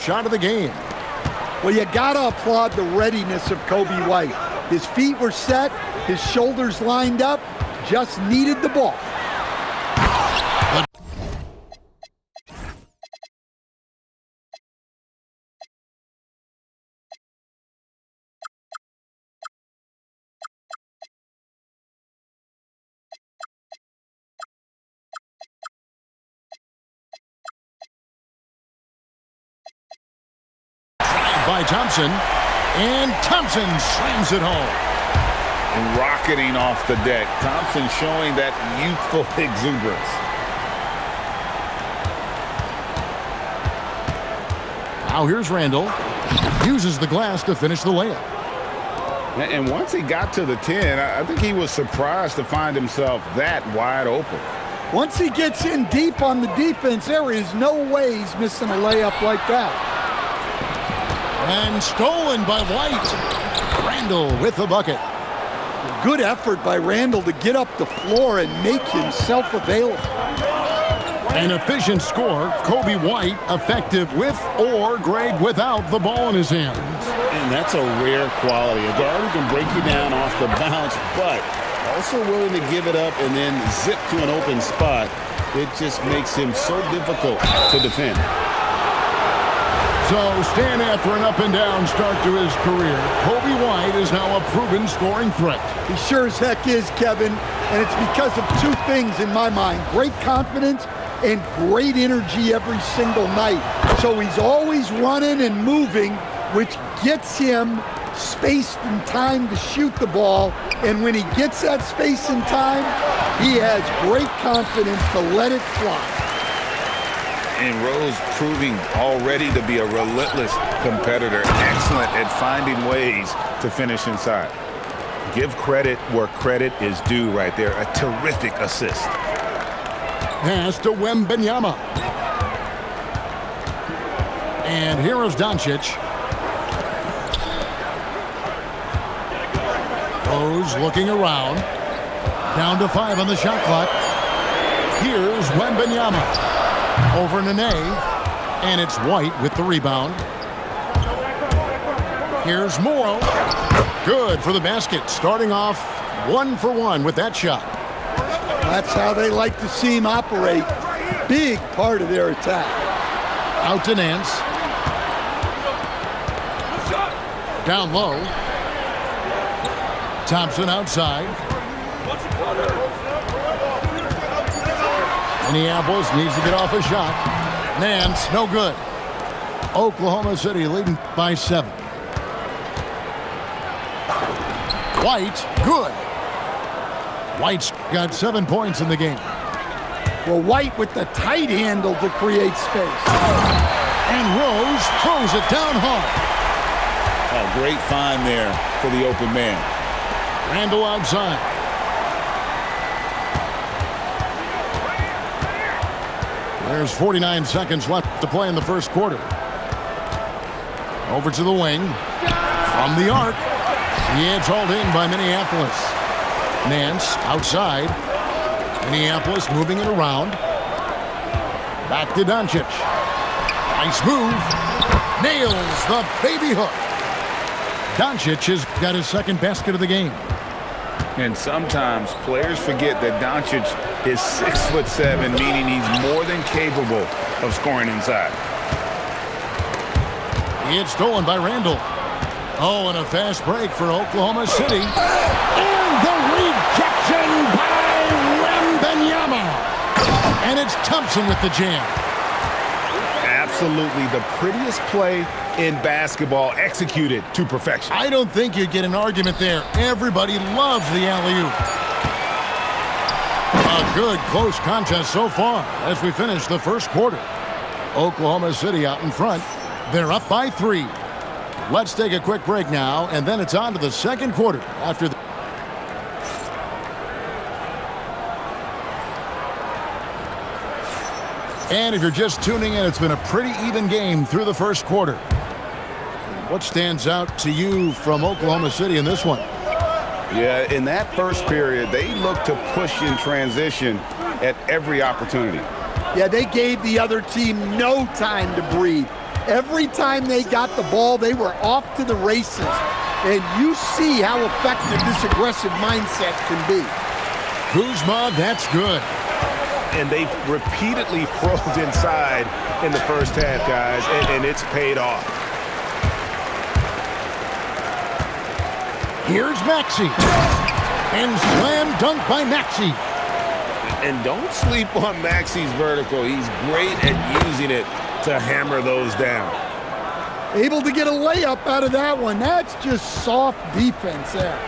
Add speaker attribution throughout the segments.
Speaker 1: shot of the game.
Speaker 2: Well, you got to applaud the readiness of Kobe White. His feet were set, his shoulders lined up, just needed the ball.
Speaker 1: By Thompson, and Thompson slams it home.
Speaker 3: Rocketing off the deck. Thompson showing that youthful exuberance.
Speaker 1: Now here's Randall. Uses the glass to finish the layup.
Speaker 3: And once he got to the 10, I think he was surprised to find himself that wide open.
Speaker 2: Once he gets in deep on the defense, there is no way he's missing a layup like that.
Speaker 1: And stolen by White. Randall with the bucket.
Speaker 2: Good effort by Randall to get up the floor and make himself available.
Speaker 1: An efficient score. Kobe White effective with or great without the ball in his hands.
Speaker 3: And that's a rare quality. A guard who can break you down off the bounce, but also willing to give it up and then zip to an open spot. It just makes him so difficult to defend.
Speaker 1: So stand after an up-and-down start to his career. Kobe White is now a proven scoring threat.
Speaker 2: He sure as heck is, Kevin, and it's because of two things in my mind. Great confidence and great energy every single night. So he's always running and moving, which gets him space and time to shoot the ball. And when he gets that space and time, he has great confidence to let it fly.
Speaker 3: And Rose proving already to be a relentless competitor, excellent at finding ways to finish inside. Give credit where credit is due right there. A terrific assist.
Speaker 1: Pass to Wembanyama. And here is Doncic. Rose looking around. Down to 5 on the shot clock. Here's Wembanyama. Over Nene, and it's White with the rebound. Here's Morrow. Good for the basket, starting off 1 for 1 with that shot.
Speaker 2: That's how they like to see him operate. Big part of their attack.
Speaker 1: Out to Nance. Down low. Thompson outside. Minneapolis needs to get off a shot. Nance, no good. Oklahoma City leading by 7. White, good. White's got 7 points in the game.
Speaker 2: Well, White with the tight handle to create space.
Speaker 1: And Rose throws it down hard.
Speaker 3: A great find there for the open man.
Speaker 1: Randall outside. There's 49 seconds left to play in the first quarter. Over to the wing. From the arc. It's hauled in by Minneapolis. Nance outside. Minneapolis moving it around. Back to Doncic. Nice move. Nails the baby hook. Doncic has got his second basket of the game.
Speaker 3: And sometimes players forget that Doncic is 6'7", meaning he's more than capable of scoring inside.
Speaker 1: It's stolen by Randall. Oh, and a fast break for Oklahoma City. And the rejection by Wembanyama. And it's Thompson with the jam.
Speaker 3: Absolutely the prettiest play in basketball, executed to perfection.
Speaker 1: I don't think you'd get an argument there. Everybody loves the alley-oop. A good close contest so far as we finish the first quarter. Oklahoma City out in front. They're up by 3. Let's take a quick break now, and then it's on to the second quarter after the... And if you're just tuning in, it's been a pretty even game through the first quarter. What stands out to you from Oklahoma City in this one?
Speaker 3: Yeah, in that first period, they looked to push in transition at every opportunity.
Speaker 2: Yeah, they gave the other team no time to breathe. Every time they got the ball, they were off to the races. And you see how effective this aggressive mindset can be.
Speaker 1: Kuzma, that's good.
Speaker 3: And they've repeatedly probed inside in the first half, guys, and it's paid off.
Speaker 1: Here's Maxey. And slam dunk by Maxey.
Speaker 3: And don't sleep on Maxey's vertical. He's great at using it to hammer those down.
Speaker 2: Able to get a layup out of that one. That's just soft defense there.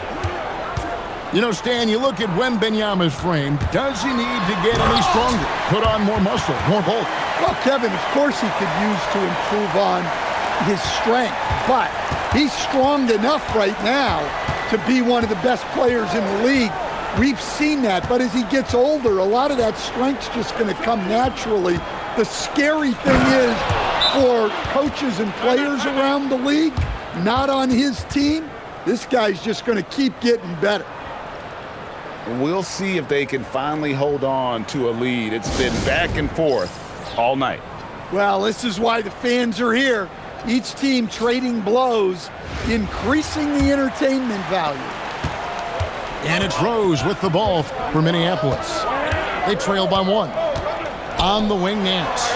Speaker 1: You know, Stan, you look at Wembanyama's frame. Does he need to get any stronger? Put on more muscle, more bulk?
Speaker 2: Well, Kevin, of course he could use to improve on his strength, but he's strong enough right now to be one of the best players in the league. We've seen that, but as he gets older, a lot of that strength's just going to come naturally. The scary thing is for coaches and players around the league, not on his team, this guy's just going to keep getting better.
Speaker 3: We'll see if they can finally hold on to a lead. It's been back and forth all night.
Speaker 2: Well, this is why the fans are here. Each team trading blows, increasing the entertainment value.
Speaker 1: And it's Rose with the ball for Minneapolis. They trail by 1. On the wing, Nance.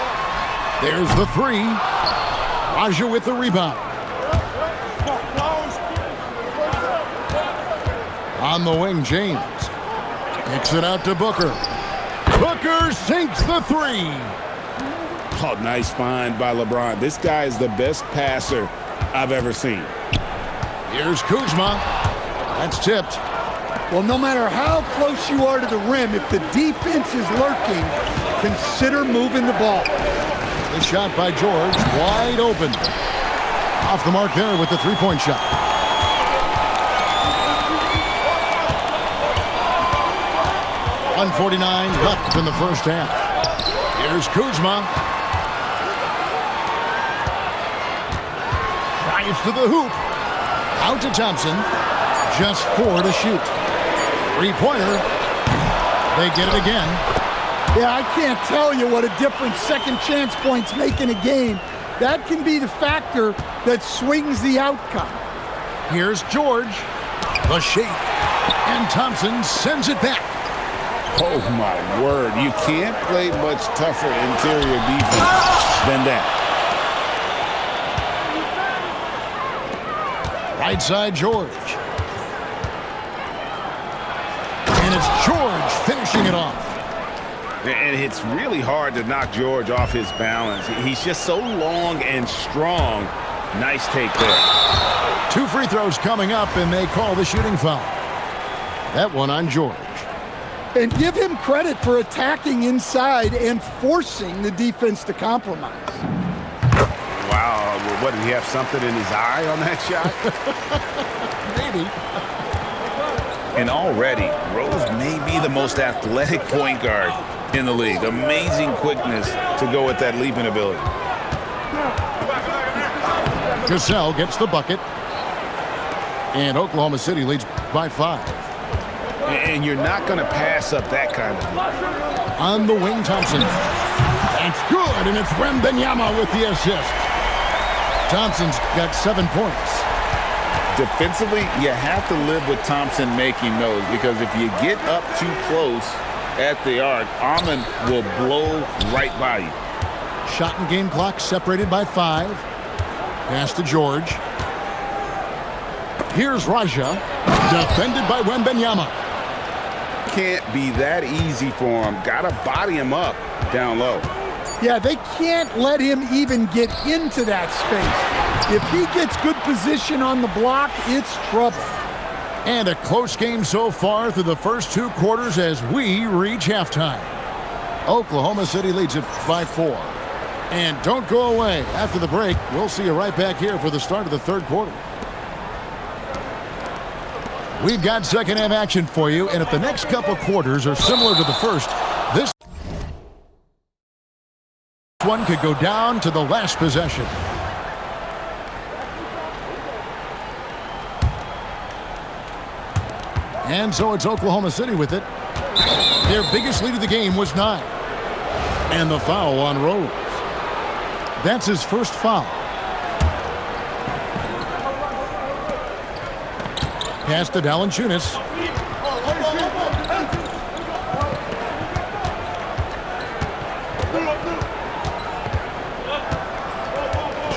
Speaker 1: There's the 3. Raja with the rebound. On the wing, James. Kicks it out to Booker. Booker sinks the 3.
Speaker 3: Oh, nice find by LeBron. This guy is the best passer I've ever seen.
Speaker 1: Here's Kuzma. That's tipped.
Speaker 2: Well, no matter how close you are to the rim, if the defense is lurking, consider moving the ball.
Speaker 1: The shot by George, wide open. Off the mark there with the three-point shot. .149 left in the first half. Here's Kuzma. Drives to the hoop. Out to Thompson. Just 4 to shoot. Three-pointer. They get it again.
Speaker 2: Yeah, I can't tell you what a difference second chance points make in a game. That can be the factor that swings the outcome.
Speaker 1: Here's George. The shake. And Thompson sends it back.
Speaker 3: Oh, my word. You can't play much tougher interior defense than that.
Speaker 1: Right side, George. And it's George finishing it off.
Speaker 3: And it's really hard to knock George off his balance. He's just so long and strong. Nice take there.
Speaker 1: 2 free throws coming up, and they call the shooting foul. That one on George.
Speaker 2: And give him credit for attacking inside and forcing the defense to compromise.
Speaker 3: Wow, what, did he have something in his eye on that shot?
Speaker 1: Maybe.
Speaker 3: And already, Rose may be the most athletic point guard in the league. Amazing quickness to go with that leaping ability.
Speaker 1: Cassell gets the bucket. And Oklahoma City leads by 5.
Speaker 3: And you're not going to pass up that kind of thing.
Speaker 1: On the wing, Thompson. That's good, and it's Wembanyama with the assist. Thompson's got 7 points.
Speaker 3: Defensively, you have to live with Thompson making those, because if you get up too close at the arc, Amon will blow right by you.
Speaker 1: Shot and game clock separated by 5. Pass to George. Here's Raja, defended by Wembanyama.
Speaker 3: Can't be that easy for him. Gotta body him up down low.
Speaker 2: Yeah, they can't let him even get into that space. If he gets good position on the block, it's trouble.
Speaker 1: And a close game so far through the first 2 quarters as we reach halftime. Oklahoma City leads it by 4. And don't go away. After the break, we'll see you right back here for the start of the third quarter. We've got second half action for you, and if the next couple quarters are similar to the first, this one could go down to the last possession. And so it's Oklahoma City with it. Their biggest lead of the game was 9. And the foul on Rose. That's his first foul. Pass to Valanciunas.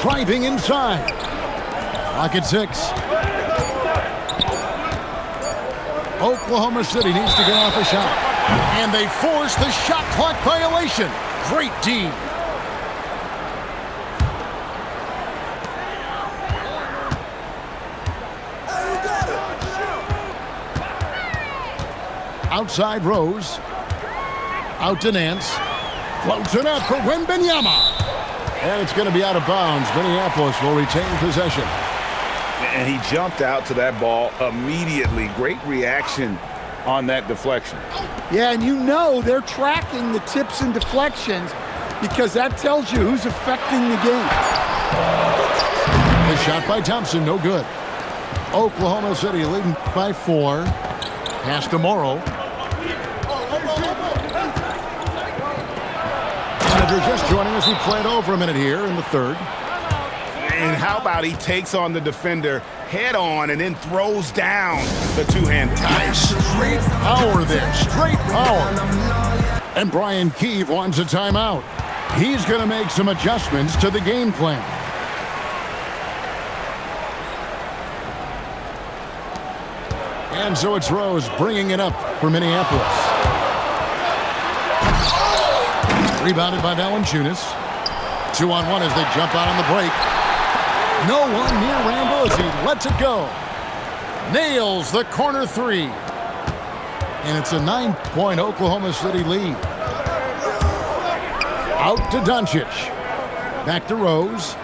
Speaker 1: Driving inside. Clock at 6. Oklahoma City needs to get off a shot. And they force the shot clock violation. Great D. Outside Rose. Out to Nance. Floats it up for Wembanyama. And it's going to be out of bounds. Minneapolis will retain possession.
Speaker 3: And he jumped out to that ball immediately. Great reaction on that deflection.
Speaker 2: Yeah, and you know they're tracking the tips and deflections because that tells you who's affecting the game.
Speaker 1: The shot by Thompson, no good. Oklahoma City leading by 4. Pass to Morrow. And if you're just joining us, we played over a minute here in the third.
Speaker 3: And how about he takes on the defender head on and then throws down the two-handed.
Speaker 1: Nice. Straight power there. Straight power. And Brian Keefe wants a timeout. He's going to make some adjustments to the game plan. And so it's Rose bringing it up for Minneapolis. Rebounded by Valanciunas. 2-on-1 as they jump out on the break. No one near Randall as he lets it go. Nails the corner 3. And it's a 9-point Oklahoma City lead. Out to Doncic. Back to Rose.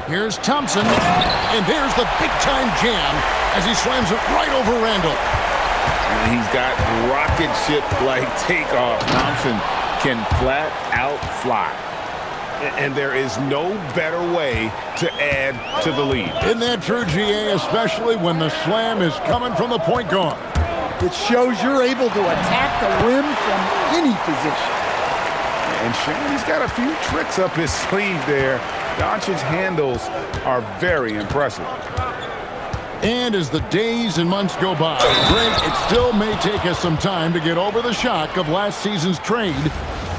Speaker 1: Here's Thompson. And there's the big-time jam as he slams it right over Randall.
Speaker 3: And he's got rocket ship-like takeoff. Thompson can flat out fly. And there is no better way to add to the lead.
Speaker 1: Isn't that true, GA, especially when the slam is coming from the point guard?
Speaker 2: It shows you're able to attack the rim from any position.
Speaker 3: And Shane, he's got a few tricks up his sleeve there. Doncic's handles are very impressive.
Speaker 1: And as the days and months go by, Greg, it still may take us some time to get over the shock of last season's trade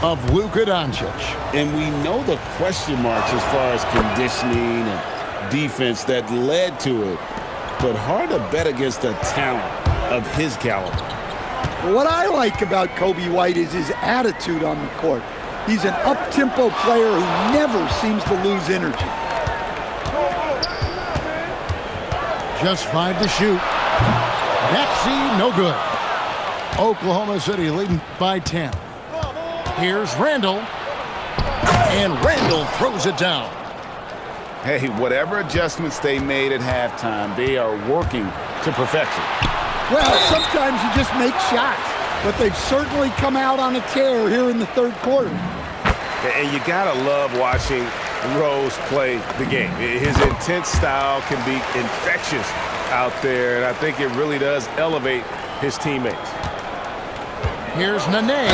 Speaker 1: of Luka Doncic.
Speaker 3: And we know the question marks as far as conditioning and defense that led to it. But hard to bet against a talent of his caliber.
Speaker 2: What I like about Kobe White is his attitude on the court. He's an up-tempo player who never seems to lose energy.
Speaker 1: Just 5 to shoot. Maxey, no good. Oklahoma City leading by 10. Here's Randall. And Randall throws it down.
Speaker 3: Hey, whatever adjustments they made at halftime, they are working to perfection.
Speaker 2: Well, sometimes you just make shots, but they've certainly come out on a tear here in the third quarter.
Speaker 3: And you gotta love watching Rose play the game. His intense style can be infectious out there, and I think it really does elevate his teammates.
Speaker 1: Here's Nene.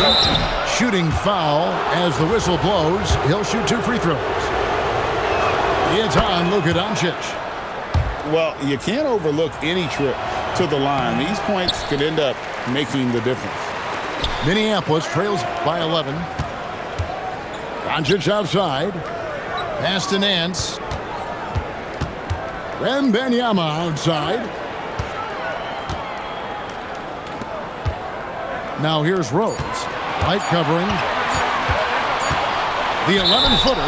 Speaker 1: Shooting foul as the whistle blows. He'll shoot 2 free throws. It's on Luka Doncic.
Speaker 3: Well, you can't overlook any trip to the line. These points could end up making the difference.
Speaker 1: Minneapolis trails by 11. Doncic outside. Pass to Nance. Wembanyama outside. Now here's Rose. Light covering. The 11-footer.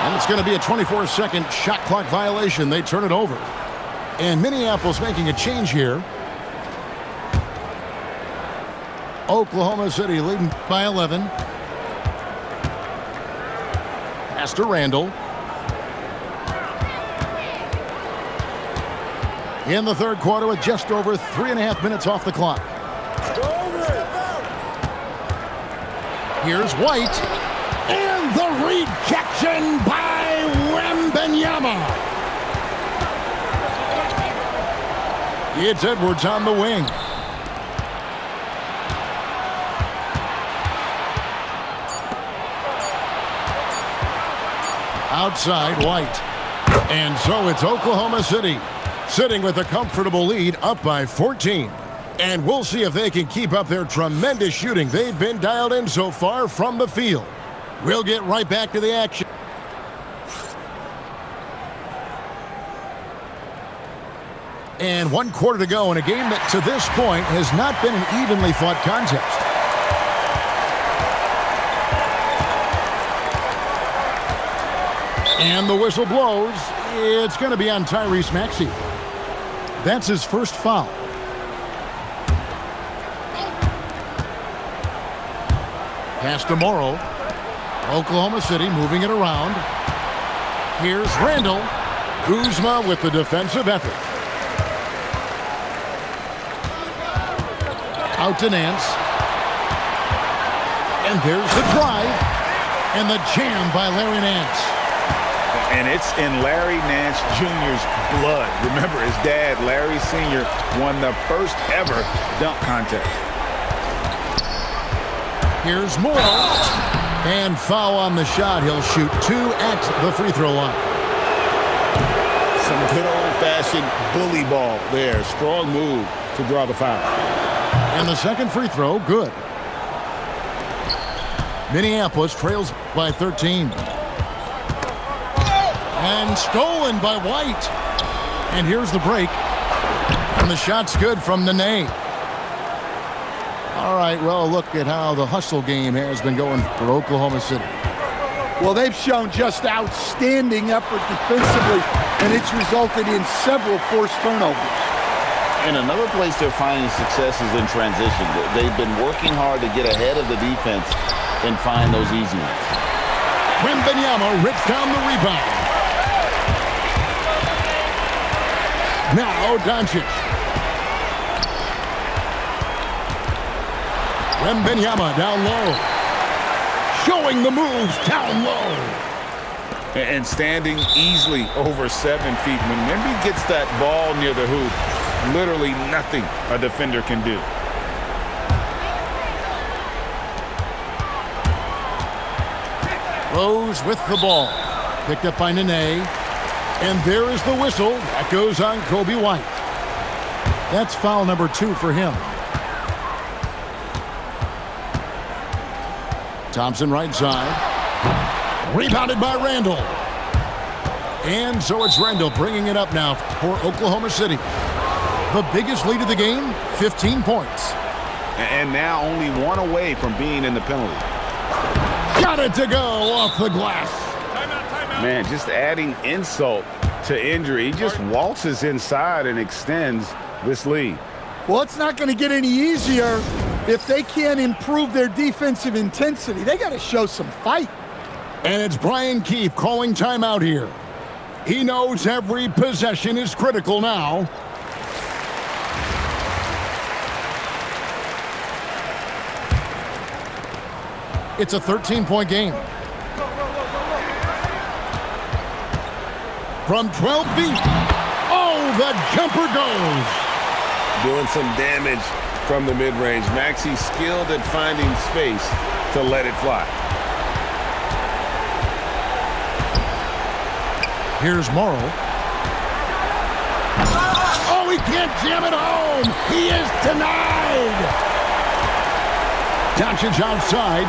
Speaker 1: And it's going to be a 24-second shot clock violation. They turn it over. And Minneapolis making a change here. Oklahoma City leading by 11. Pass to Randall. In the third quarter with just over 3.5 minutes off the clock. Here's White. And the rejection by Wembanyama. It's Edwards on the wing. Outside, White. And so it's Oklahoma City sitting with a comfortable lead up by 14. And we'll see if they can keep up their tremendous shooting they've been dialed in so far from the field. We'll get right back to the action. And 1 quarter to go in a game that to this point has not been an evenly fought contest. And the whistle blows. It's going to be on Tyrese Maxey. That's his first foul. Pass to Morrow. Oklahoma City moving it around. Here's Randall. Kuzma with the defensive effort. Out to Nance. And there's the drive. And the jam by Larry Nance.
Speaker 3: And it's in Larry Nance Jr.'s blood. Remember, his dad, Larry Sr., won the first ever dunk contest.
Speaker 1: Here's Morrow. And foul on the shot. He'll shoot 2 at the free throw line.
Speaker 3: Some good old-fashioned bully ball there. Strong move to draw the foul.
Speaker 1: And the second free throw, good. Minneapolis trails by 13. And stolen by White. And here's the break. And the shot's good from Nene. All right, well, look at how the hustle game has been going for Oklahoma City.
Speaker 2: Well, they've shown just outstanding effort defensively, and it's resulted in several forced turnovers.
Speaker 4: And another place they're finding success is in transition. They've been working hard to get ahead of the defense and find those easy ones.
Speaker 1: Wembanyama rips down the rebound. Now Doncic. Wembanyama down low. Showing the moves down low.
Speaker 3: And standing easily over 7 feet. When Wemby gets that ball near the hoop, literally nothing a defender can do.
Speaker 1: Rose with the ball. Picked up by Nene. And there is the whistle. That goes on Kobe White. That's foul number 2 for him. Thompson right side. Rebounded by Randall. And so it's Randall bringing it up now for Oklahoma City. The biggest lead of the game, 15 points.
Speaker 3: And now only 1 away from being in the penalty.
Speaker 1: Got it to go off the glass.
Speaker 3: Man, just adding insult to injury. He just waltzes inside and extends this lead.
Speaker 2: Well, it's not going to get any easier if they can't improve their defensive intensity. They got to show some fight.
Speaker 1: And it's Brian Keefe calling timeout here. He knows every possession is critical now. It's a 13-point game. From 12 feet. Oh, the jumper goes.
Speaker 3: Doing some damage from the mid-range. Maxey skilled at finding space to let it fly.
Speaker 1: Here's Morrow. Oh, he can't jam it home. He is denied. Doncic outside.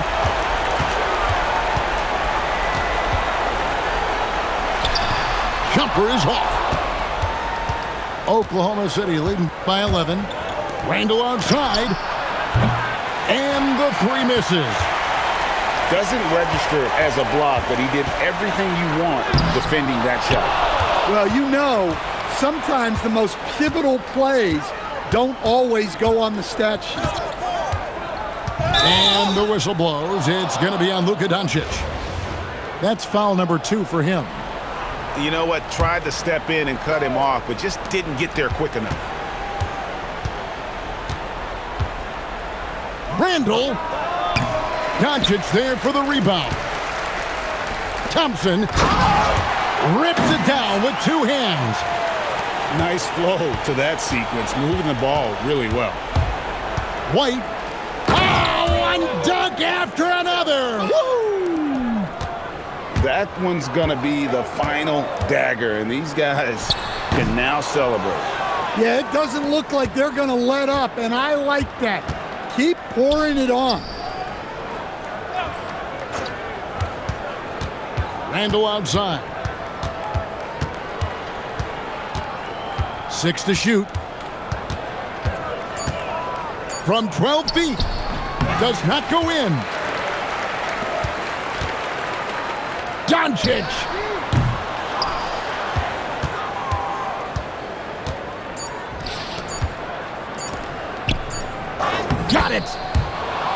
Speaker 1: Jumper is off. Oklahoma City leading by 11. Randall outside. And the 3 misses.
Speaker 3: Doesn't register as a block, but he did everything you want defending that shot.
Speaker 2: Well, you know, sometimes the most pivotal plays don't always go on the stat sheet.
Speaker 1: And the whistle blows. It's going to be on Luka Doncic. That's foul number 2 for him.
Speaker 3: You know what? Tried to step in and cut him off, but just didn't get there quick enough.
Speaker 1: Randall. Doncic there for the rebound. Thompson rips it down with 2 hands.
Speaker 3: Nice flow to that sequence, moving the ball really well.
Speaker 1: White. Oh, one dunk after another. Woo!
Speaker 3: That one's going to be the final dagger, and these guys can now celebrate.
Speaker 2: Yeah, it doesn't look like they're going to let up, and I like that. Keep pouring it on.
Speaker 1: Randall outside. 6 to shoot. From 12 feet. Does not go in. Doncic. Got it.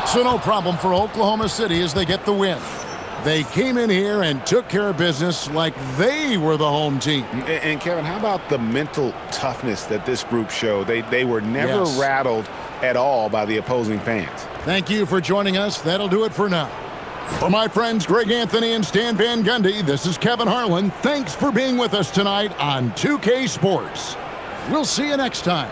Speaker 1: So no problem for Oklahoma City as they get the win. They came in here and took care of business like they were the home team.
Speaker 3: And Kevin, how about the mental toughness that this group showed? They were never rattled at all by the opposing fans.
Speaker 1: Thank you for joining us. That'll do it for now. For my friends Greg Anthony and Stan Van Gundy, this is Kevin Harlan. Thanks for being with us tonight on 2K Sports. We'll see you next time.